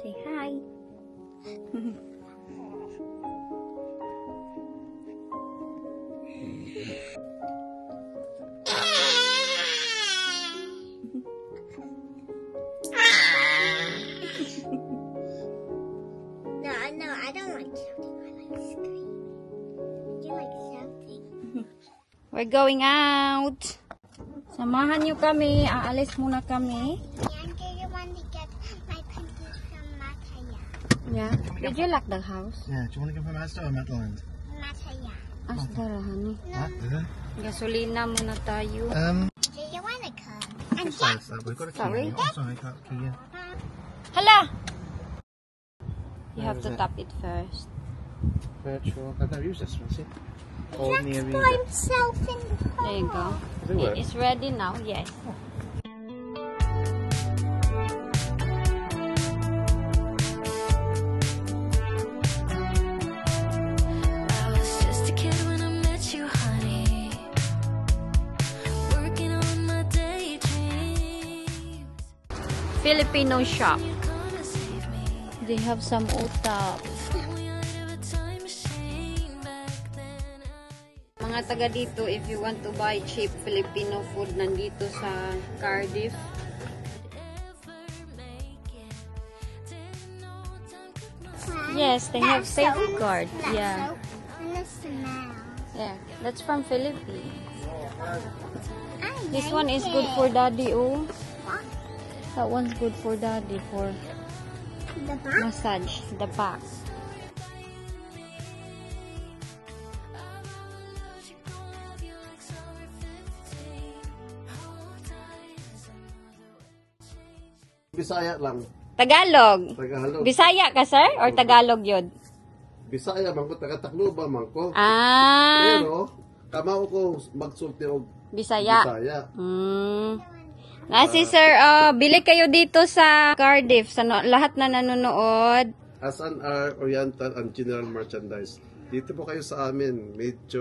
Say hi. No, I don't like shouting. I like screaming. You like shouting? We're going out. Samahan nyo kami. Aalis muna kami. And do you want to get my panties from Mataya? Yeah. Did you lock the house? Yeah, do you want to go from Asda or Matland? Mataya. Astarahan ni. What? Gasolina muna tayo. Do you want to come? And Sorry, we've got a key. Sorry? Oh, sorry, got a key, yeah. Hala! You Where have is to it? tap it first. Virtual. I've never used this one, see? Hold near for reader. himself in the There you go. Does it work? It's ready now, yes. I was just a kid when I met you, honey. Working on my daydreams. Filipino shop. You're gonna save me. They have some utap. We had a time machine back then. Mga taga dito, if you want to buy cheap Filipino food, nandito sa Cardiff. Yes, they have safeguard. Yeah. And the smell. Yeah, that's from Philippines. I This like one is it. good for daddy, oh. What? That one's good for daddy for The back? massage, the back. Bisaya lang. Tagalog. Tagalog. Bisaya ka, sir? Or Tagalog yun? Bisaya man ko, taga-Tacloban man ko. Ah, Pero, kamao ko magsulti og Bisaya. Bisaya. Si sir, bili kayo dito sa Cardiff. Sa lahat na nanonood. As an Oriental and General Merchandise. Dito po kayo sa amin, medyo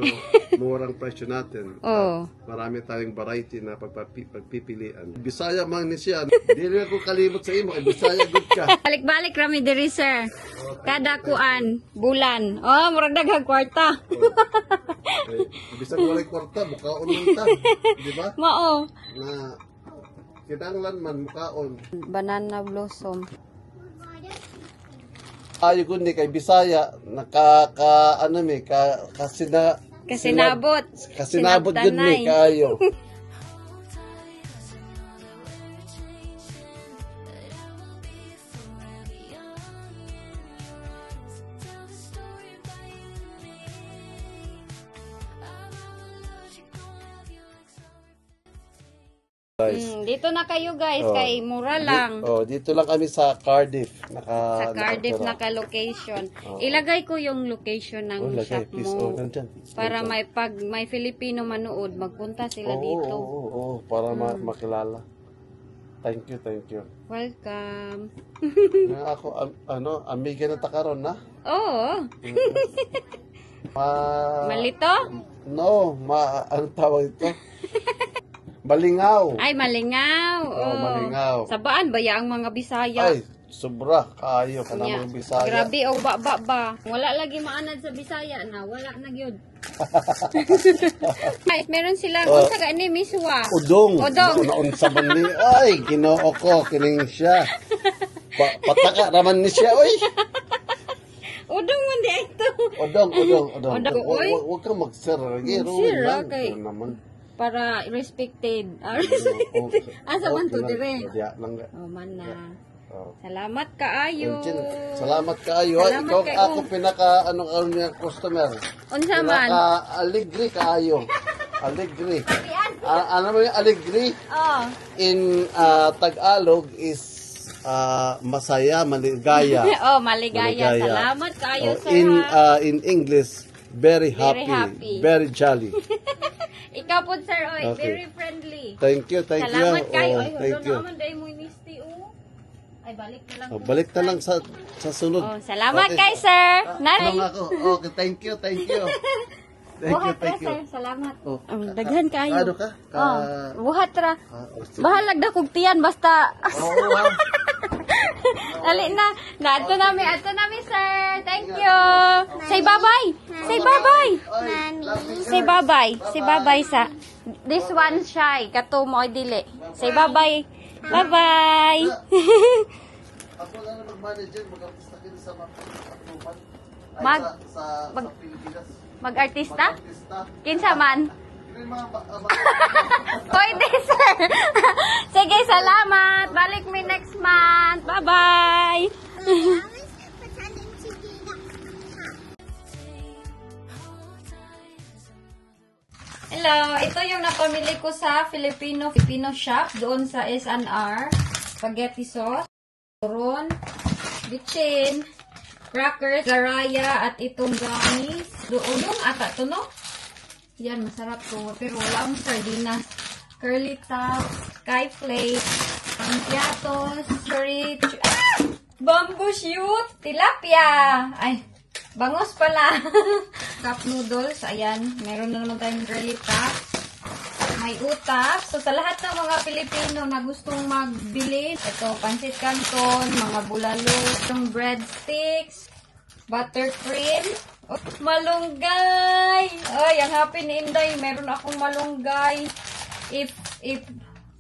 murang presyo natin. Oh. Marami tayong variety na pagpipilian. Bisaya man ni siya. Dili ako kalimot sa imo, Bisaya good ka. Balik-balik rami diri, sir. Kada kuan, bulan. Oh, murag daghang kwarta. Bisag walay kwarta, mukaon man ta. Di ba? Mao. Na kinanglan man mukaon. Banana blossom. Ayo kundi kay Bisaya ano mi Kasinabot. kasinabot gud mi Sinabtanay. kayo. Dito na kayo guys, kay mura lang. Oh, dito lang kami sa Cardiff. Sa Cardiff naka-location. Ilagay ko yung location ng lagay, shop please. mo. Nandyan. Para pag may Filipino manood, magpunta sila dito. Oo, para makilala. Thank you. Welcome. Ako, amiga na takaron na. Oo. Malito? No, ano tawag ito? Malingaw. Ay, malingaw. Oo, malingaw. Sabaan ba ya ang mga Bisaya? Ay, sobra kaayo ka Nya. namang Bisaya. Grabe o ba. Wala lagi maanad sa Bisaya na. Wala na gyud. Ay, meron silang unsa ka ni miswa. Udong. Udong. Unsa man ni? Ay, Ginoo ko kining siya. Pataka raman ni siya, oy. Udong man di ito. Udong. Udong, oy. Huwag kang mag-sir. Mag-sir, kay- Ito naman. Para respected. Asa man to dire? Diya lang. Oh, man na. Oh. Salamat kaayo. Salamat kaayo. Ay, Salamat ikaw kayo. ako pinaka niya customer. Unsa man? Pinaka aligri kaayo. Aligri. Ano mo yung aligri? Oh. In Tagalog is masaya, maligaya. Oh, maligaya. Salamat kaayo Oh, sir. in English, very happy, happy. very jolly. Ikaw po sir, oy, Okay. very friendly. Thank you. Salamat kayo. Oh, Ay, thank hold you. on naman dahil mo misti oh. Ay, balik na lang. Oh, balik na lang sa sunod. Oh, salamat Okay. kay sir. Ano Nanay. nga ako? Okay, thank you. Buhat ra, thank you. sir. Salamat. Oh. Daghan kayo. Ano ka? Buhat ra. Sige. Bahalag na kog tiyan, basta. Oo, wow. Dali na. Ato nami, sir. Thank you. Say bye-bye. Say bye-bye. Mommy. Say bye-bye. Say bye-bye sa. This one shy. Kato mo dili. Say bye-bye. Bye-bye. Ako lang na mag-manager, mag-artista kayo sa mga pagtupan. Ay, Mag- sa mag- Pilipinas. Mag-artista? Mag-artista. Kinsa man? Yung mga Pwede, sir. Sige, salamat. Balik me next month. Bye-bye. I was pretending to be the Hello, ito yung napamili ko sa Filipino shop doon sa S&R. Spaghetti sauce, turon, bitchin, crackers, garaya, at itong gummies. Doon yung ata to, no? Yan, masarap to. Pero wala akong sardinas. Curly top, sky flake, piatos, curry, bamboo shoot, tilapia. Ay, bangos pala. Cup noodles, ayan. Meron na naman tayong curly top. May utak. So, sa lahat ng mga Pilipino na gustong magbili, ito, pancit canton, mga bulalo, itong breadsticks, buttercream, oh, malunggay. Ay, ang happy ni Inday, meron akong malunggay.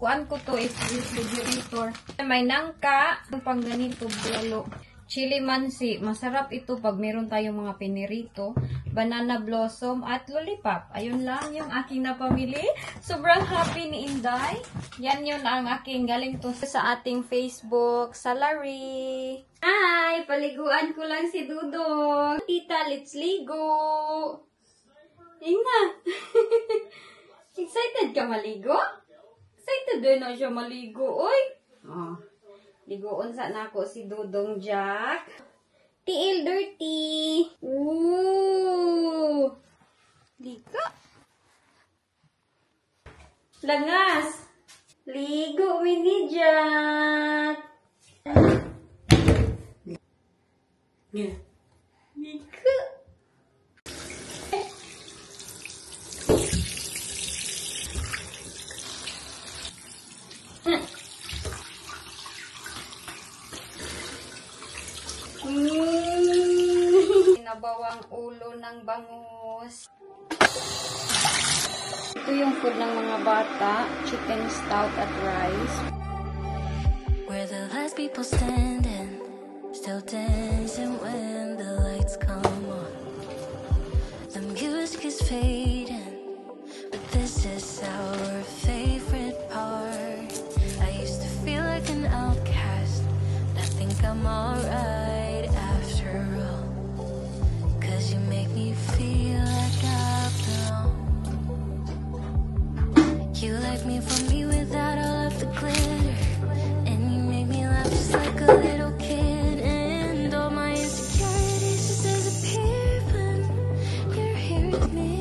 Kuan ko to, if refrigerator. May nangka, pang ganito, bulalo. Chili mansi, masarap ito pag meron tayong mga pinirito, banana blossom, at lollipop. Ayun lang yung aking napamili. Sobrang happy ni Inday. Yan yun ang aking galing to sa ating Facebook salary. Hi! Paliguan ko lang si Dudong. Tita, let's ligo! Inga! Excited ka maligo? Excited din na siya maligo, oy! Oh. Ligoon sa nako si Dudong Jack. Tiil dirty. Ooh. Ligo. Langas. Ligo mini Jack. Ligo. Nabawang ulo ng bangus. Ito yung food ng mga bata. Chicken stout at rice. We're the last people standing, still dancing when the lights come on. The music is fading, but this is our favorite part. I used to feel like an outcast, but I think I'm alright after all. 'Cause you make me feel like I belong. You light me for me without all of the glitter, and you make me laugh just like a little kid. And all my insecurities just disappear when you're here with me.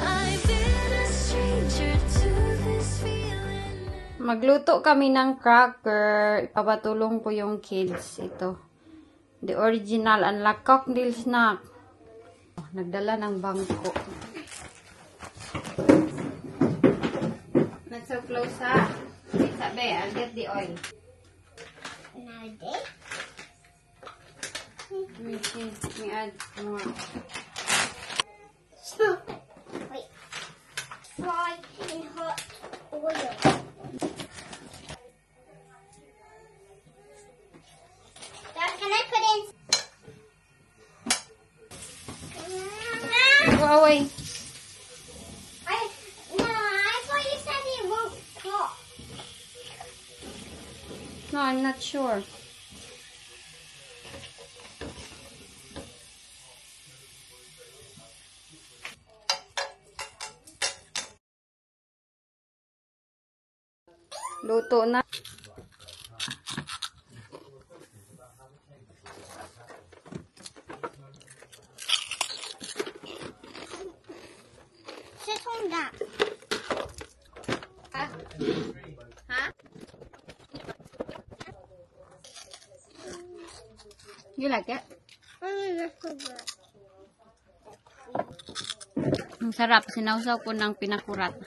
I've been a stranger to this feeling. Magluto kami ng cracker. Ipapatulong ko yung kids. Ito. The original unlock cocktail snack. Oh, nagdala ng bangko. Not so close ha. Sabi, I'll get the oil. Now this. Let me see. Let me add more. Wait. Fry in hot oil. Dad, can I put in? Go away. I thought you said it won't pop. No, I'm not sure. Luto na. Sit on that. Ha? Ha? You like it? This is good. Ang sarap. Sinawsaw ko ng pinakurat.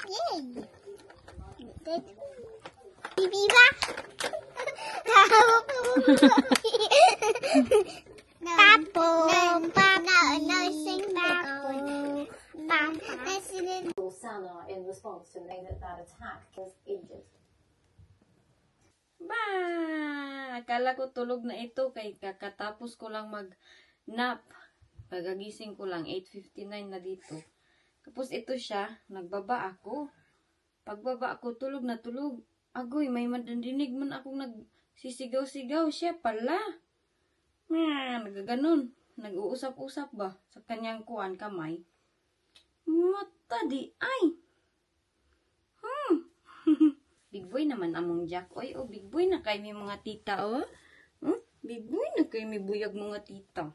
Yay! Bibi ba? Papo. No, sing papo. Sana in response to that attack was aged. Ba! Akala ko tulog na ito kay kakatapos ko lang mag-nap. Pagagising ko lang, 8:59 na dito. Tapos ito siya, nagbaba ako. Pagbaba ako, tulog na tulog. Agoy, may mandinig man akong nagsisigaw-sigaw. Siya pala. Nagaganon. Nag-uusap-usap ba sa kanyang kuwan kamay. Mata di ay. Big boy naman among Jack. Oy, oh, big boy na kay may mga tita, oh. Big boy na kay may buyag mga tita.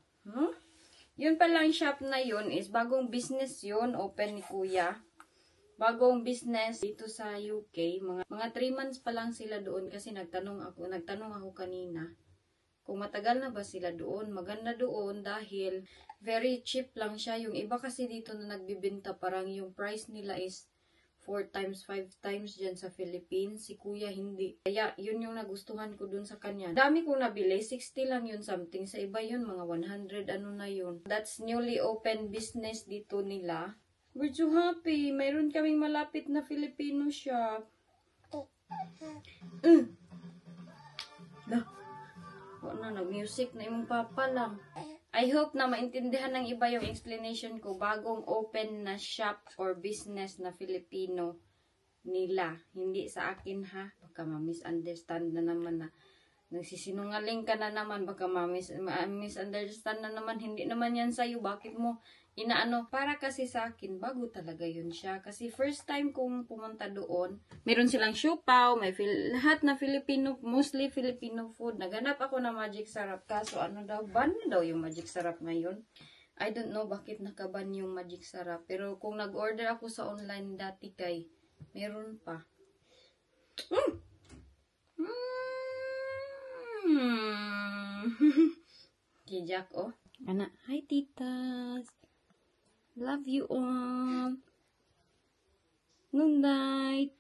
Yun pala ang shop na yun is bagong business yun. Open ni kuya. Bagong business dito sa UK. Mga 3 months pa lang sila doon kasi nagtanong ako kanina. Kung matagal na ba sila doon, maganda doon dahil very cheap lang siya. Yung iba kasi dito na nagbibenta, parang yung price nila is 4 times, 5 times dyan sa Philippines. Si kuya hindi. Kaya yun yung nagustuhan ko dun sa kanya. Dami kong nabili, 60 lang yun something. Sa iba yun, mga 100 ano na yun. That's newly open business dito nila. We're so happy. Mayroon kaming malapit na Filipino shop. Na nag-music na imong papa lang. I hope na maintindihan ng iba yung explanation ko. Bagong open na shop or business na Filipino nila. Hindi sa akin ha. Baka ma-misunderstand na naman na. Nagsisinungaling ka na naman. Baka ma-misunderstand na naman. Hindi naman yan sa'yo. Bakit mo inaano? Para kasi sa akin, bago talaga yun siya. Kasi first time kong pumunta doon, meron silang siopaw, may lahat na Filipino, mostly Filipino food. Naganap ako na magic sarap. Kaso ano daw, ban na daw yung magic sarap ngayon. I don't know bakit nakaban yung magic sarap. Pero kung nag-order ako sa online dati kay, meron pa. Kay Jack, oh. Anak, hi titas. Love you all. Good night.